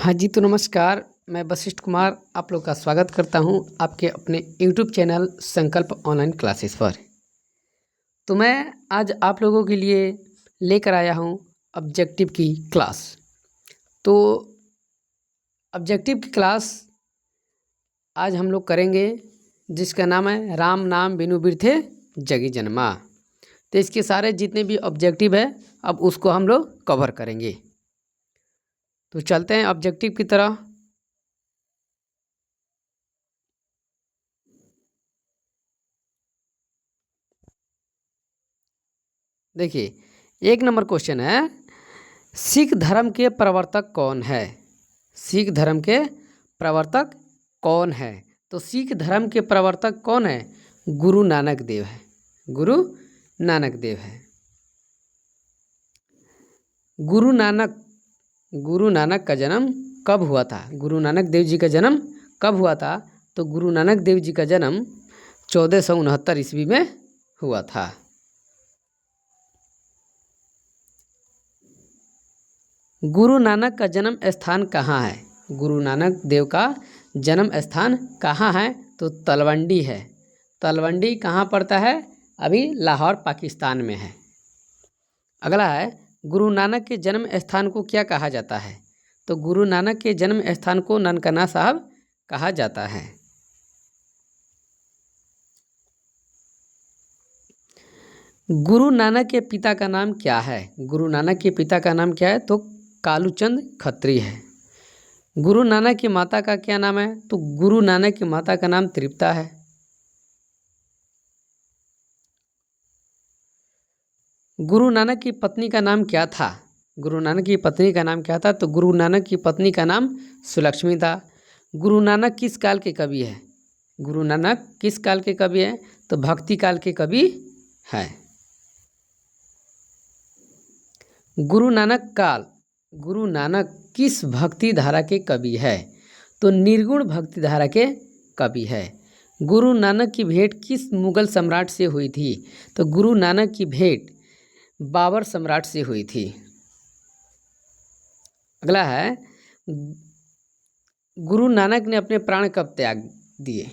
हाँ जी, तो नमस्कार। मैं वशिष्ठ कुमार आप लोग का स्वागत करता हूँ आपके अपने यूट्यूब चैनल संकल्प ऑनलाइन क्लासेस पर। तो मैं आज आप लोगों के लिए लेकर आया हूँ ऑब्जेक्टिव की क्लास। तो ऑब्जेक्टिव की क्लास आज हम लोग करेंगे जिसका नाम है राम नाम बिनु बिरथे जगी जन्मा। तो इसके सारे जितने भी ऑब्जेक्टिव है अब उसको हम लोग कवर करेंगे। तो चलते हैं ऑब्जेक्टिव की तरह। देखिए, एक नंबर क्वेश्चन है, सिख धर्म के प्रवर्तक कौन है? सिख धर्म के प्रवर्तक कौन है? तो सिख धर्म के प्रवर्तक कौन है? गुरु नानक देव है। गुरु नानक देव है। गुरु नानक का जन्म कब हुआ था? गुरु नानक देव जी का जन्म कब हुआ था? तो गुरु नानक देव जी का जन्म 1469 ईस्वी में हुआ था। गुरु नानक का जन्म स्थान कहाँ है? गुरु नानक देव का जन्म स्थान कहाँ है? तो तलवंडी है। तलवंडी कहाँ पड़ता है? अभी लाहौर पाकिस्तान में है। अगला है, गुरु नानक के जन्म स्थान को क्या कहा जाता है? तो गुरु नानक के जन्म स्थान को ननकाना साहब कहा जाता है। गुरु नानक के पिता का नाम क्या है? गुरु नानक के पिता का नाम क्या है? तो कालूचंद खत्री है। गुरु नानक की माता का क्या नाम है? तो गुरु नानक की माता का नाम तृप्ता है। गुरु नानक की पत्नी का नाम क्या था? गुरु नानक की पत्नी का नाम क्या था? तो गुरु नानक की पत्नी का नाम सुलक्ष्मी था। गुरु नानक किस काल के कवि है? गुरु नानक किस काल के कवि है? तो भक्ति काल के कवि है। गुरु नानक किस भक्ति धारा के कवि है? तो निर्गुण भक्ति धारा के कवि है। गुरु नानक की भेंट किस मुगल सम्राट से हुई थी? तो गुरु नानक की भेंट बाबर सम्राट से हुई थी। अगला है, गुरु नानक ने अपने प्राण कब त्याग दिए?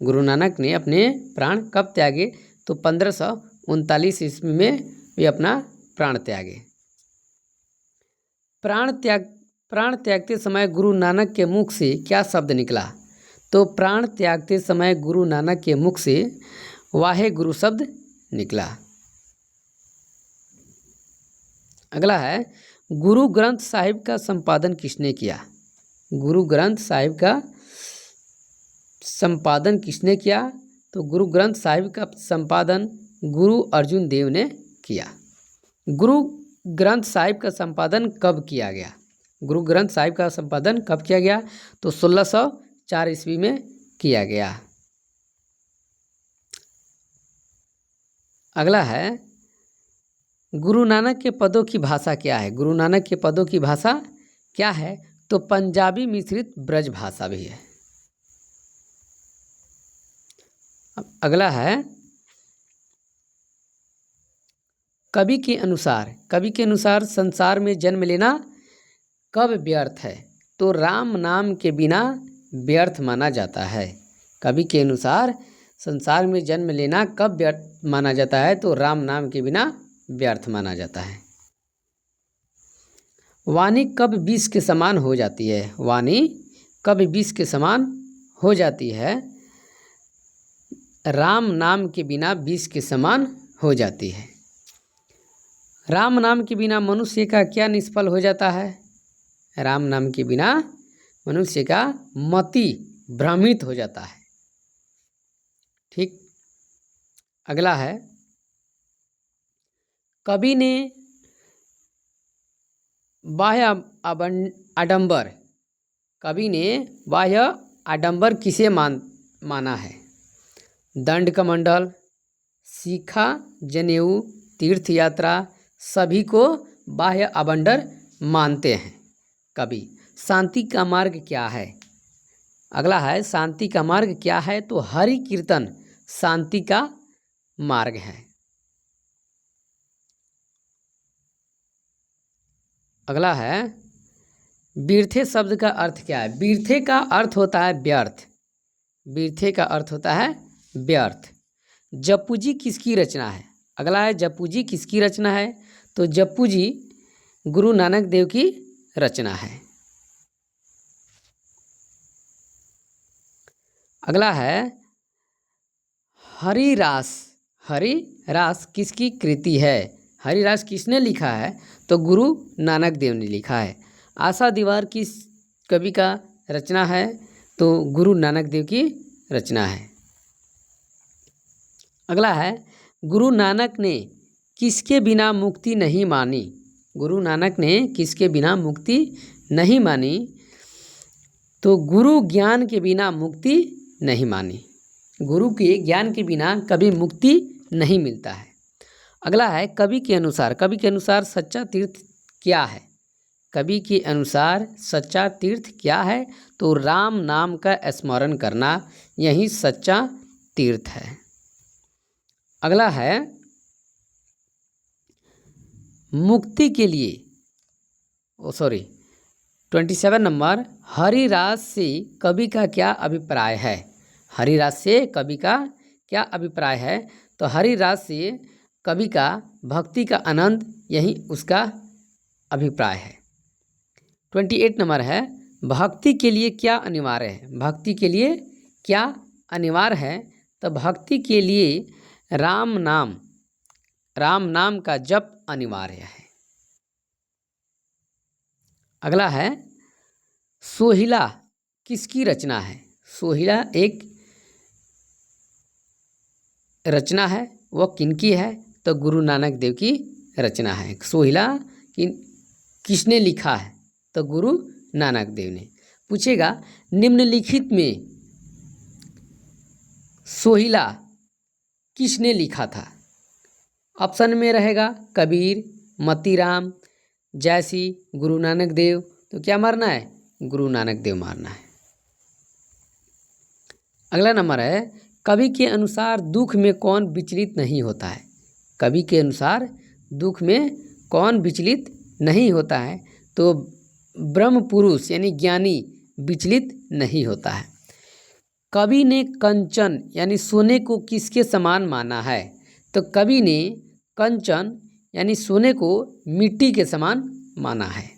गुरु नानक ने अपने प्राण कब त्यागे? तो 1539 ईस्वी में वे अपना प्राण त्यागे। प्राण त्यागते समय गुरु नानक के मुख से क्या शब्द निकला? तो प्राण त्यागते समय गुरु नानक के मुख से वाहे गुरु शब्द निकला। अगला है, गुरु ग्रंथ साहिब का संपादन किसने किया? गुरु ग्रंथ साहिब का संपादन किसने किया? तो गुरु ग्रंथ साहिब का संपादन गुरु अर्जुन देव ने किया। गुरु ग्रंथ साहिब का संपादन कब किया गया? गुरु ग्रंथ साहिब का संपादन कब किया गया? तो 1604 ईस्वी में किया गया। अगला है, गुरु नानक के पदों की भाषा क्या है? गुरु नानक के पदों की भाषा क्या है? तो पंजाबी मिश्रित ब्रज भाषा भी है। अगला है, कवि के अनुसार संसार में जन्म लेना कब व्यर्थ है? तो राम नाम के बिना व्यर्थ माना जाता है। कवि के अनुसार संसार में जन्म लेना कब व्यर्थ माना जाता है? तो राम नाम के बिना व्यर्थ माना जाता है। वाणी कब विष के समान हो जाती है? वाणी कब विष के समान हो जाती है? राम नाम के बिना विष के समान हो जाती है। राम नाम के बिना मनुष्य का क्या निष्फल हो जाता है? राम नाम के बिना मनुष्य का मति भ्रमित हो जाता है। ठीक। अगला है, कवि ने बाह्य आडंबर किसे माना है? दंड कमंडल, शिखा, जनेऊ, तीर्थ यात्रा, सभी को बाह्य आडंबर मानते हैं कवि। शांति का मार्ग क्या है? अगला है, शांति का मार्ग क्या है? तो हरि कीर्तन शांति का मार्ग है। अगला है, बीरथे शब्द का अर्थ क्या है? बीरथे का अर्थ होता है व्यर्थ। बीरथे का अर्थ होता है व्यर्थ। जप्पू जी किसकी रचना है? अगला है जप्पू जी किसकी रचना है? तो जप्पू जी गुरु नानक देव की रचना है। अगला है हरिरास। हरिरास किसकी कृति है? हरिरास किसने लिखा है? तो गुरु नानक देव ने लिखा है। आशा दीवार किस कवि का रचना है? तो गुरु नानक देव की रचना है। अगला है गुरु नानक ने किसके बिना मुक्ति नहीं मानी? गुरु नानक ने किसके बिना मुक्ति नहीं मानी? तो गुरु ज्ञान के बिना मुक्ति नहीं मानी। गुरु के ज्ञान के बिना कभी मुक्ति नहीं मिलता है। अगला है कवि के अनुसार सच्चा तीर्थ क्या है? कवि के अनुसार सच्चा तीर्थ क्या है? तो राम नाम का स्मरण करना यही सच्चा तीर्थ है। अगला है मुक्ति के लिए 27 नंबर, हरिरास से कवि का क्या अभिप्राय है? हरिरास से कवि का क्या अभिप्राय है? तो हरिरास से कवि का भक्ति का आनंद यही उसका अभिप्राय है। 28 नंबर है भक्ति के लिए क्या अनिवार्य है? भक्ति के लिए क्या अनिवार्य है? तो भक्ति के लिए राम नाम का जप अनिवार्य है। अगला है सोहिला किसकी रचना है? सोहिला एक रचना है, वह किनकी है? तो गुरु नानक देव की रचना है। सोहिला किसने लिखा है? तो गुरु नानक देव ने। पूछेगा निम्नलिखित में सोहिला किसने लिखा था? ऑप्शन में रहेगा कबीर, मतीराम, जैसी, गुरु नानक देव। तो क्या मारना है? गुरु नानक देव मारना है। अगला नंबर है कवि के अनुसार दुख में कौन विचलित नहीं होता है? कवि के अनुसार दुख में कौन विचलित नहीं होता है? तो ब्रह्म पुरुष यानी ज्ञानी विचलित नहीं होता है। कवि ने कंचन यानी सोने को किसके समान माना है? तो कवि ने कंचन यानी सोने को मिट्टी के समान माना है।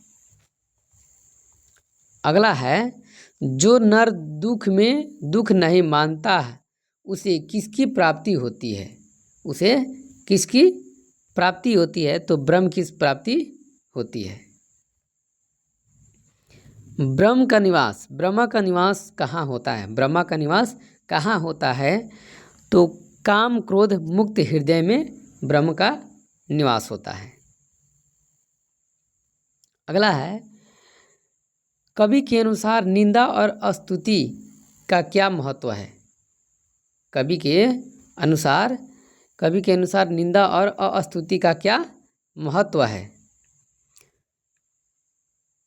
अगला है जो नर दुख में दुख नहीं मानता है उसे किसकी प्राप्ति होती है? उसे किसकी प्राप्ति होती है? तो ब्रह्म की प्राप्ति होती है। ब्रह्मा का निवास कहाँ होता है? ब्रह्मा का निवास कहाँ होता है? तो काम क्रोध मुक्त हृदय में ब्रह्म का निवास होता है। अगला है कवि के अनुसार निंदा और स्तुति का क्या महत्व है? कवि के अनुसार निंदा और स्तुति का क्या महत्व है?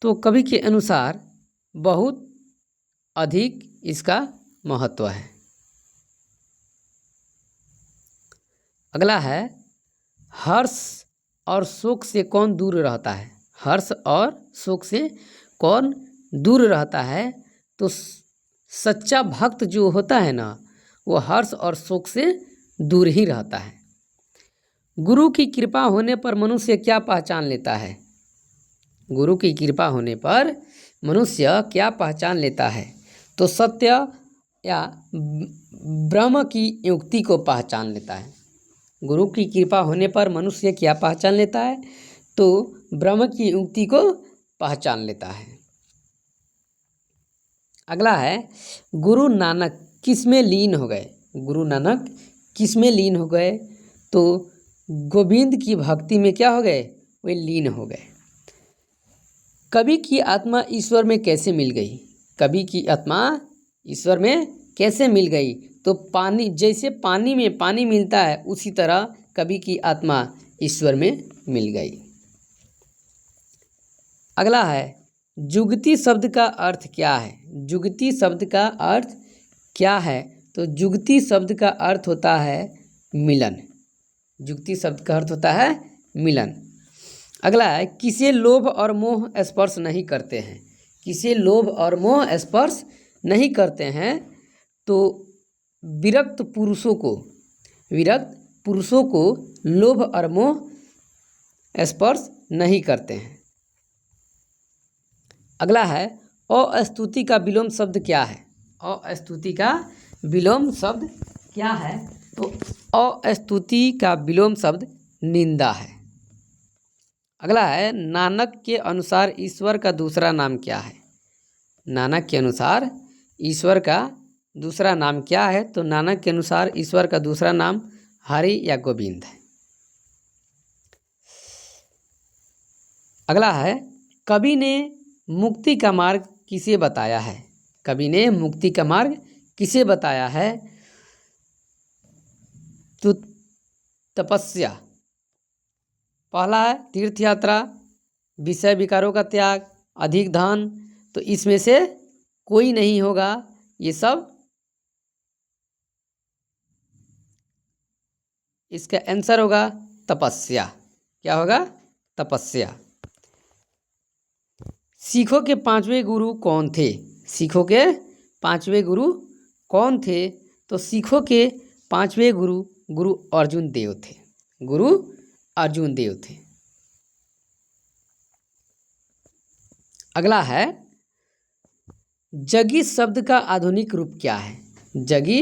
तो कवि के अनुसार बहुत अधिक इसका महत्व है। अगला है हर्ष और शोक से कौन दूर रहता है? हर्ष और शोक से कौन दूर रहता है? तो सच्चा भक्त जो होता है ना, वो हर्ष और शोक से दूर ही रहता है। गुरु की कृपा होने पर मनुष्य क्या पहचान लेता है? गुरु की कृपा होने पर मनुष्य क्या पहचान लेता है? तो सत्य या ब्रह्म की युक्ति को पहचान लेता है। गुरु की कृपा होने पर मनुष्य क्या पहचान लेता है? तो ब्रह्म की युक्ति को पहचान लेता है। अगला है गुरु नानक किस में लीन हो गए? गुरु नानक किस में लीन हो गए? तो गोविंद की भक्ति में क्या हो गए? वे लीन हो गए। कवि की आत्मा ईश्वर में कैसे मिल गई? कवि की आत्मा ईश्वर में कैसे मिल गई? तो पानी, जैसे पानी में पानी मिलता है उसी तरह कवि की आत्मा ईश्वर में मिल गई। अगला है जुगती शब्द का अर्थ क्या है? जुगती शब्द का अर्थ क्या है? तो जुगती शब्द का अर्थ होता है मिलन। जुगती शब्द का अर्थ होता है मिलन। अगला है किसे लोभ और मोह स्पर्श नहीं करते हैं? किसे लोभ और मोह स्पर्श नहीं करते हैं तो विरक्त पुरुषों को लोभ और मोह स्पर्श नहीं करते हैं। अगला है अस्तुति का विलोम शब्द क्या है। अस्तुति का विलोम शब्द क्या है, तो अस्तुति का विलोम शब्द निंदा है। अगला है नानक के अनुसार ईश्वर का दूसरा नाम क्या है। नानक के अनुसार ईश्वर का दूसरा नाम क्या है, तो नानक के अनुसार ईश्वर का दूसरा नाम हरि या गोविंद है। अगला है कवि ने मुक्ति का मार्ग किसे बताया है। कवि ने मुक्ति का मार्ग किसे बताया है, तो तपस्या। पहला है तीर्थ यात्रा, विषय विकारों का त्याग, अधिक धन, तो इसमें से कोई नहीं होगा। ये सब इसका आंसर होगा तपस्या। क्या होगा, तपस्या। सिखों के पांचवें गुरु कौन थे। सिखों के पांचवें गुरु कौन थे, तो सिखों के पांचवें गुरु अर्जुन देव थे। गुरु अर्जुन देव थे। अगला है जगी शब्द का आधुनिक रूप क्या है। जगी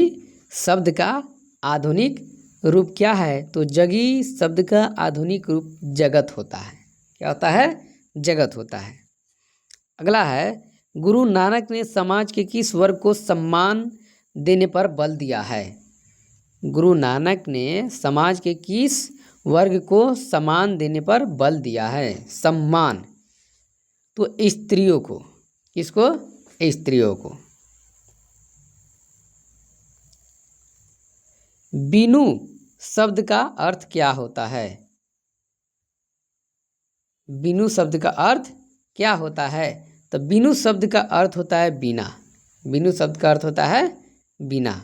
शब्द का आधुनिक रूप क्या है, तो जगी शब्द का आधुनिक रूप जगत होता है। क्या होता है, जगत होता है। अगला है गुरु नानक ने समाज के किस वर्ग को सम्मान देने पर बल दिया है। गुरु नानक ने समाज के किस वर्ग को सम्मान देने पर बल दिया है। सम्मान, तो स्त्रियों को। किसको, स्त्रियों को। बीनू शब्द का अर्थ क्या होता है। बीनू शब्द का अर्थ क्या होता है, तो बीनू शब्द का अर्थ होता है बीना। बीनू शब्द का अर्थ होता है बीना।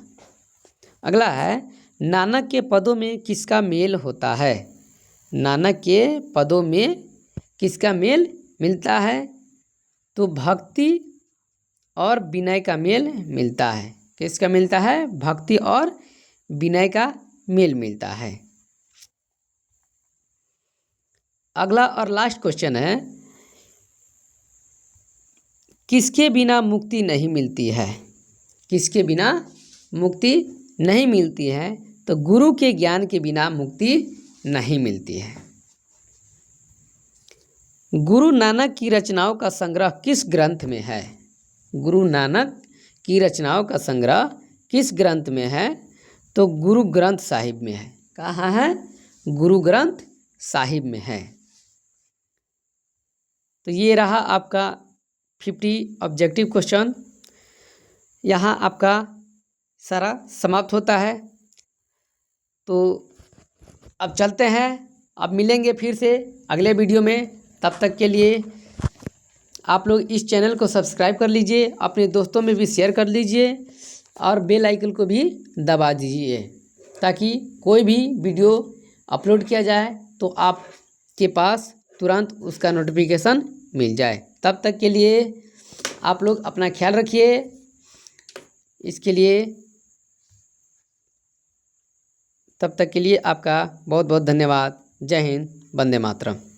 अगला है नानक के पदों में किसका मेल होता है। नानक के पदों में किसका मेल मिलता है, तो भक्ति और विनय का मेल मिलता है। किसका मिलता है, भक्ति और विनय का मेल मिलता है। अगला और लास्ट क्वेश्चन है किसके बिना मुक्ति नहीं मिलती है। किसके बिना मुक्ति नहीं मिलती है, तो गुरु के ज्ञान के बिना मुक्ति नहीं मिलती है। गुरु नानक की रचनाओं का संग्रह किस ग्रंथ में है। गुरु नानक की रचनाओं का संग्रह किस ग्रंथ में है, तो गुरु ग्रंथ साहिब में है। कहाँ है, गुरु ग्रंथ साहिब में है। तो ये रहा आपका 50 ऑब्जेक्टिव क्वेश्चन। यहाँ आपका सारा समाप्त होता है। तो अब चलते हैं, अब मिलेंगे फिर से अगले वीडियो में। तब तक के लिए आप लोग इस चैनल को सब्सक्राइब कर लीजिए, अपने दोस्तों में भी शेयर कर लीजिए और बेल आइकन को भी दबा दीजिए ताकि कोई भी वीडियो अपलोड किया जाए तो आपके पास तुरंत उसका नोटिफिकेशन मिल जाए। तब तक के लिए आप लोग अपना ख्याल रखिए। इसके लिए तब तक के लिए आपका बहुत बहुत धन्यवाद। जय हिंद, वंदे मातरम।